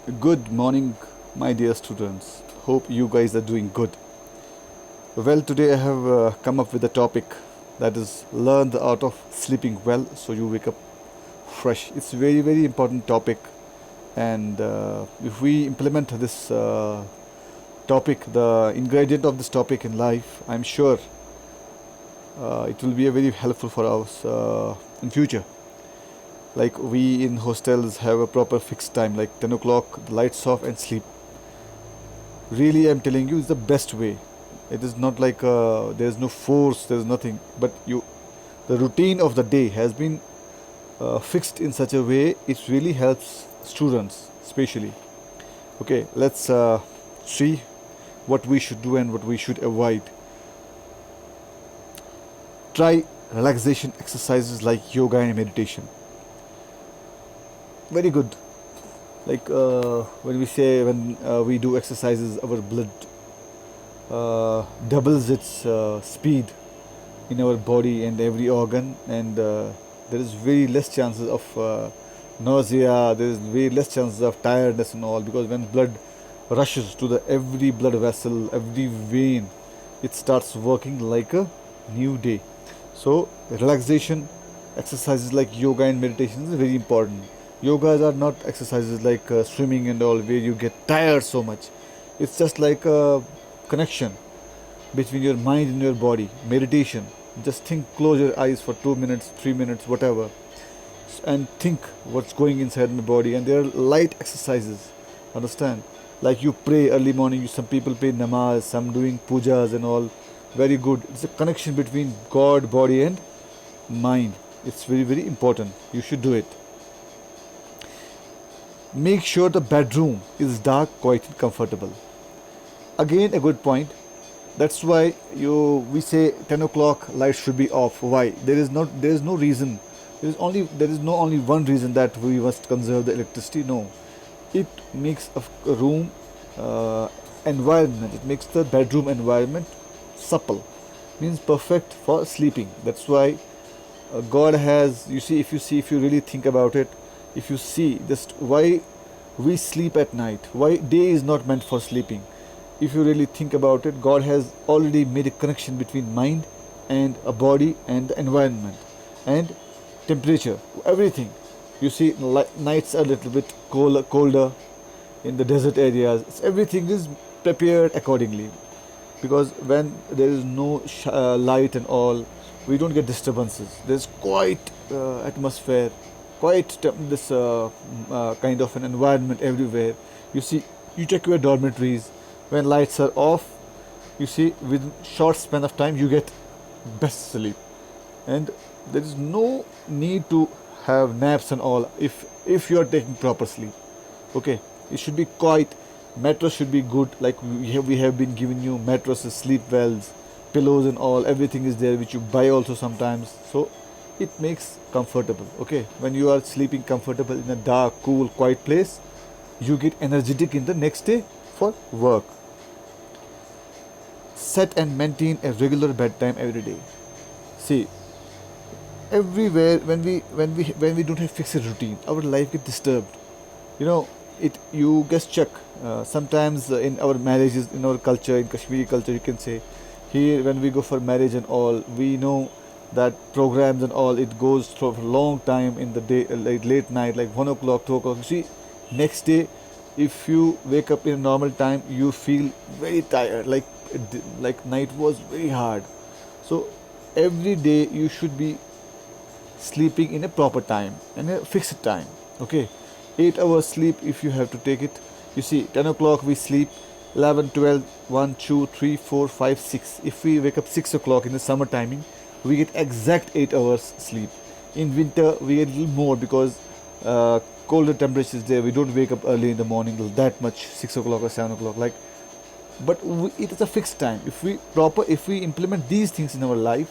Good morning, my dear students. Hope you guys are doing good. Well, today I have come up with a topic that is learn the art of sleeping well so you wake up fresh. It's a very, very important topic, and if we implement this topic, the ingredient of this topic in life, I'm sure it will be a very helpful for us in future. Like we in hostels have a proper fixed time, like 10 o'clock, the lights off and sleep. Really, I'm telling you, it's the best way. It is not like there's no force, there's nothing, but the routine of the day has been fixed in such a way it really helps students, especially. Okay, let's see what we should do and what we should avoid. Try relaxation exercises like yoga and meditation. Very good. Like when we say when we do exercises, our blood doubles its speed in our body and every organ, and there is very less chances of nausea. There is very less chances of tiredness and all, because when blood rushes to the every blood vessel, every vein, it starts working like a new day. So relaxation exercises like yoga and meditation is very important. Yogas are not exercises like swimming and all where you get tired so much. It's just like a connection between your mind and your body. Meditation. Just think, close your eyes for 2 minutes, 3 minutes, whatever, and think what's going inside my body. And there are light exercises. Understand? Like you pray early morning. Some people pray namaz, some doing pujas and all. Very good. It's a connection between God, body, and mind. It's very, very important. You should do it. Make sure the bedroom is dark, quiet, and comfortable. Again, a good point. That's why we say 10 o'clock lights should be off. Why? There is no reason. There is no only one reason that we must conserve the electricity. No, it makes a room environment. It makes the bedroom environment supple, means perfect for sleeping. That's why God has. If you really think about it, if you see just why we sleep at night, why day is not meant for sleeping. If you really think about it, God has already made a connection between mind and a body and the environment and temperature, everything. You see, nights are a little bit colder in the desert areas. Everything is prepared accordingly, because when there is no light and all, we don't get disturbances. There's quiet atmosphere, quite this kind of an environment everywhere. You see, you check your dormitories when lights are off. You see, within short span of time, you get best sleep, and there is no need to have naps and all if you are taking proper sleep. Okay, it should be quiet. Mattress should be good. Like we have been giving you mattresses, sleep wells, pillows and all. Everything is there, which you buy also sometimes. So it makes comfortable. Okay, when you are sleeping comfortable in a dark, cool, quiet place, you get energetic in the next day for work. Set and maintain a regular bedtime every day. See, everywhere when we don't have fixed routine, our life gets disturbed. You know, it. You just check. Sometimes in our marriages, in our culture, in Kashmiri culture, you can say, here when we go for marriage and all, we know that programs and all, it goes for a long time in the day, like late night, like 1 o'clock, 2 o'clock. You see, next day, if you wake up in a normal time, you feel very tired, like night was very hard. So every day you should be sleeping in a proper time and a fixed time. Okay, 8 hours sleep if you have to take it. You see, 10 o'clock we sleep, 11, 12, 1, 2, 3, 4, 5, 6. If we wake up 6 o'clock in the summer timing, we get exact 8 hours sleep. In winter we get a little more, because colder temperatures there. We don't wake up early in the morning that much, 6 o'clock or 7 o'clock, like. But it is a fixed time. If we implement these things in our life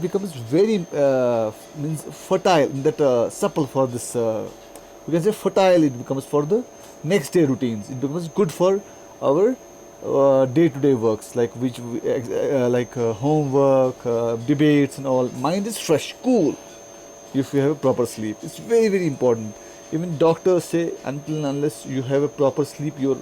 becomes very means fertile, that supple for this. We can say fertile. It becomes for the next day routines. It becomes good for our day-to-day works, like homework, debates, and all. Mind is fresh, cool. If you have a proper sleep, it's very, very important. Even doctors say until and unless you have a proper sleep, your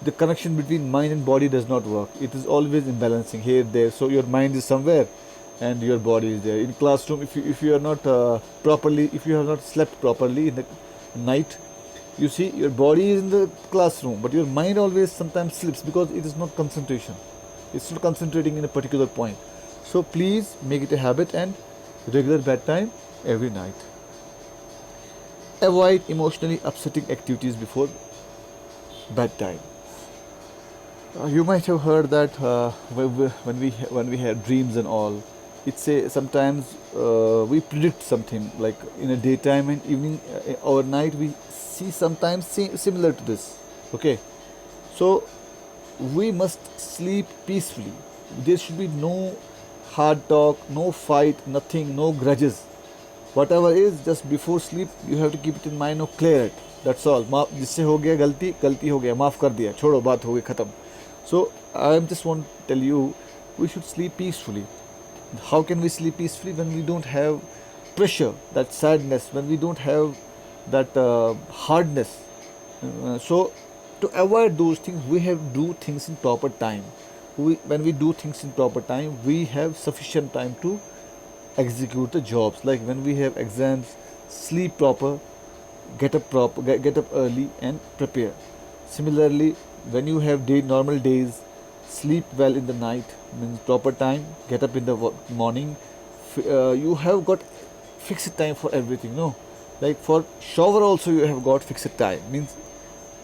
the connection between mind and body does not work. It is always imbalancing here there. So your mind is somewhere, and your body is there. In classroom, if you are not properly, if you have not slept properly in the night, you see your body is in the classroom, but your mind always sometimes slips because it is not concentration. It's not concentrating in a particular point. So please make it a habit and regular bedtime every night. Avoid emotionally upsetting activities before bedtime. You might have heard that when we have dreams and all, it's a sometimes we predict something like in a daytime and evening or night we see sometimes similar to this. Okay, so we must sleep peacefully. There should be no hard talk, no fight, nothing, no grudges. Whatever is, just before sleep you have to keep it in mind or clear it. That's all. जिससे हो गया गलती, गलती हो गया, माफ़ कर दिया, छोड़ो, बात हो गई, ख़त्म. So I just want to tell you, we should sleep peacefully. How can we sleep peacefully? When we don't have pressure, that sadness, when we don't have that hardness. So to avoid those things, we have to do things in proper time. When we do things in proper time, we have sufficient time to execute the jobs. Like when we have exams, sleep proper, get up early and prepare. Similarly, when you have normal days, sleep well in the night, means proper time, get up in the morning. You have got fixed time for everything. No, like for shower also you have got fixed time. Means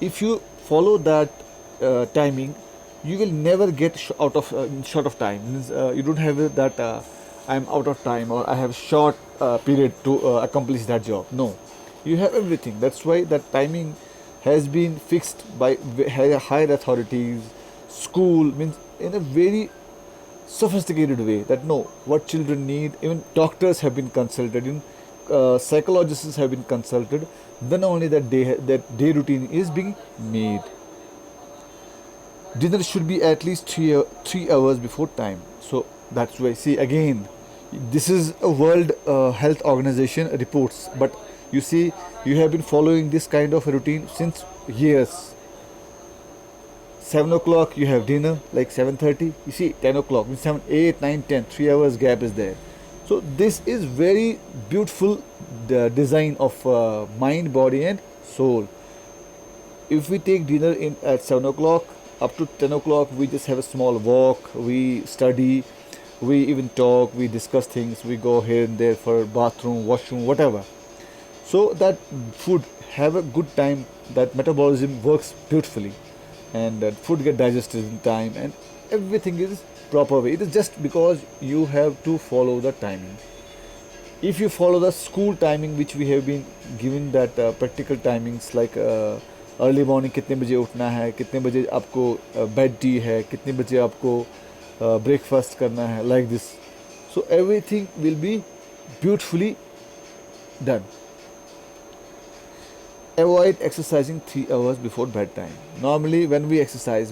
if you follow that timing, you will never get out of short of time. Means you don't have that I'm out of time or I have short period to accomplish that job. No, you have everything. That's why that timing has been fixed by higher authorities. School means in a very sophisticated way that no, what children need. Even doctors have been consulted. Even psychologists have been consulted. Then only that day routine is being made. Dinner should be at least 3 hours before time. So that's why, see, again, this is a World Health Organization reports, but you see, you have been following this kind of a routine since years. 7 o'clock you have dinner, like 7:30. You see, 10 o'clock, 7, 8, 9, 10, 3 hours gap is there. So this is very beautiful design of mind, body, and soul. If we take dinner in at 7 o'clock, up to 10 o'clock, we just have a small walk. We study, we even talk, we discuss things. We go here and there for bathroom, washroom, whatever. So that food have a good time. That metabolism works beautifully, and that food get digested in time, and everything is proper way. It is just because you have to follow the timing. If you follow the school timing which we have been given, that practical timings like early morning कितने बजे उठना है, कितने बजे आपको bed tea है, कितने बजे आपको ब्रेकफास्ट करना है, like this. So everything will be beautifully done. Avoid exercising 3 hours before bedtime. Normally when we exercise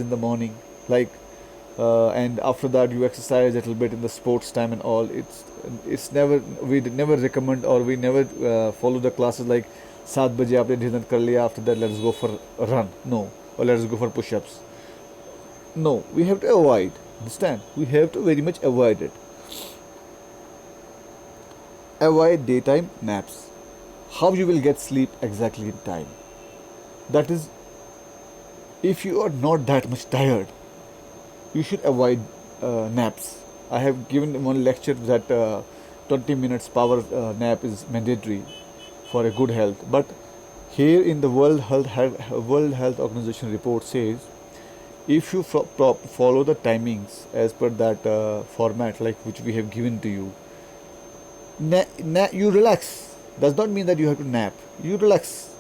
in the morning, like and after that you exercise a little bit in the sports time and all. It's never, we never recommend, or we never follow the classes like 7 बजे आपने dinner कर लिया, after that let's go for a run. No, or let's go for push-ups. No, we have to avoid. Understand? We have to very much avoid it. Avoid daytime naps. How you will get sleep exactly in time? That is, if you are not that much tired, you should avoid naps. I have given one lecture that 20 minutes power nap is mandatory for a good health. But here in the World Health Organization report says, if you follow the timings as per that format like which we have given to you, you relax. Does not mean that you have to nap. You relax.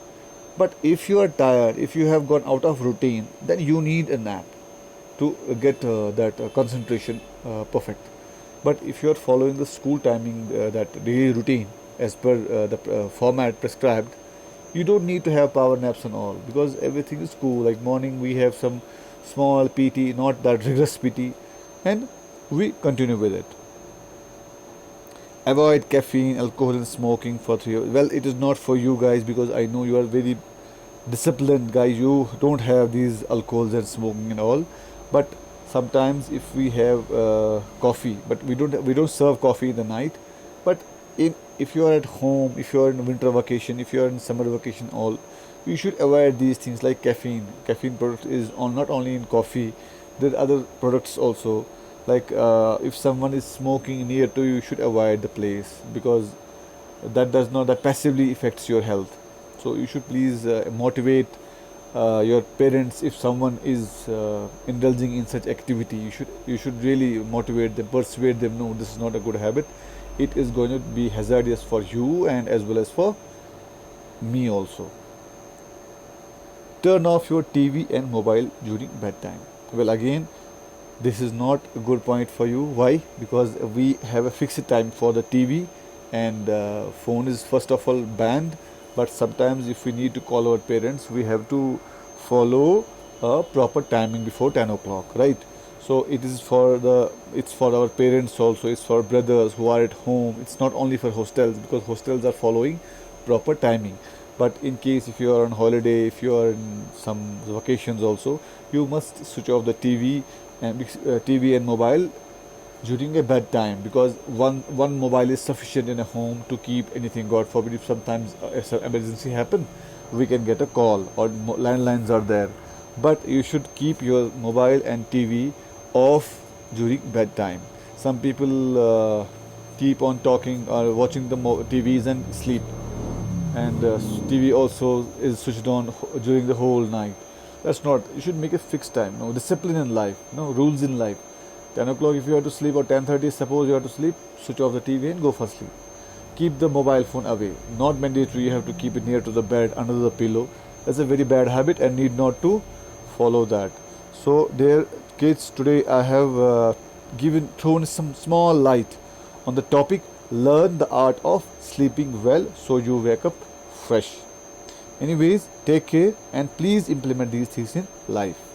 But if you are tired, if you have gone out of routine, then you need a nap to get that concentration perfect. But if you are following the school timing, that daily routine as per the format prescribed, you don't need to have power naps and all, because everything is cool. Like morning we have some small PT, not that rigorous PT, and we continue with it. Avoid caffeine, alcohol, and smoking for 3 hours. Well, it is not for you guys because I know you are very disciplined guys. You don't have these alcohols and smoking and all. But sometimes if we have coffee, but we don't serve coffee in the night. But in if you are at home, if you are in winter vacation, if you are in summer vacation, all you should avoid these things like caffeine. Caffeine product is on not only in coffee, there are other products also. Like if someone is smoking near to you, you should avoid the place because that passively affects your health. So you should please motivate your parents. If someone is indulging in such activity, you should really motivate them, persuade them, no, this is not a good habit. It is going to be hazardous for you and as well as for me also. Turn off your TV and mobile during bedtime. Well, again, this is not a good point for you. Why? Because we have a fixed time for the TV, and phone is first of all banned. But sometimes if we need to call our parents, we have to follow a proper timing before 10 o'clock, right? So it's for our parents also, it's for brothers who are at home. It's not only for hostels because hostels are following proper timing. But in case if you are on holiday, if you are in some vacations also, you must switch off the TV and mobile during a bedtime, because one mobile is sufficient in a home to keep anything. God forbid, if sometimes some emergency happen, we can get a call, or landlines are there. But you should keep your mobile and TV off during bedtime. Some people keep on talking or watching the TVs and sleep, and TV also is switched on during the whole night. That's not. You should make a fixed time. No discipline in life. No rules in life. 10 o'clock if you have to sleep, or 10:30 suppose you have to sleep, switch off the TV and go for sleep. Keep the mobile phone away. Not mandatory you have to keep it near to the bed, under the pillow. That's a very bad habit and need not to follow that. So, dear kids, today I have thrown some small light on the topic, learn the art of sleeping well so you wake up fresh. Anyways, take care and please implement these things in life.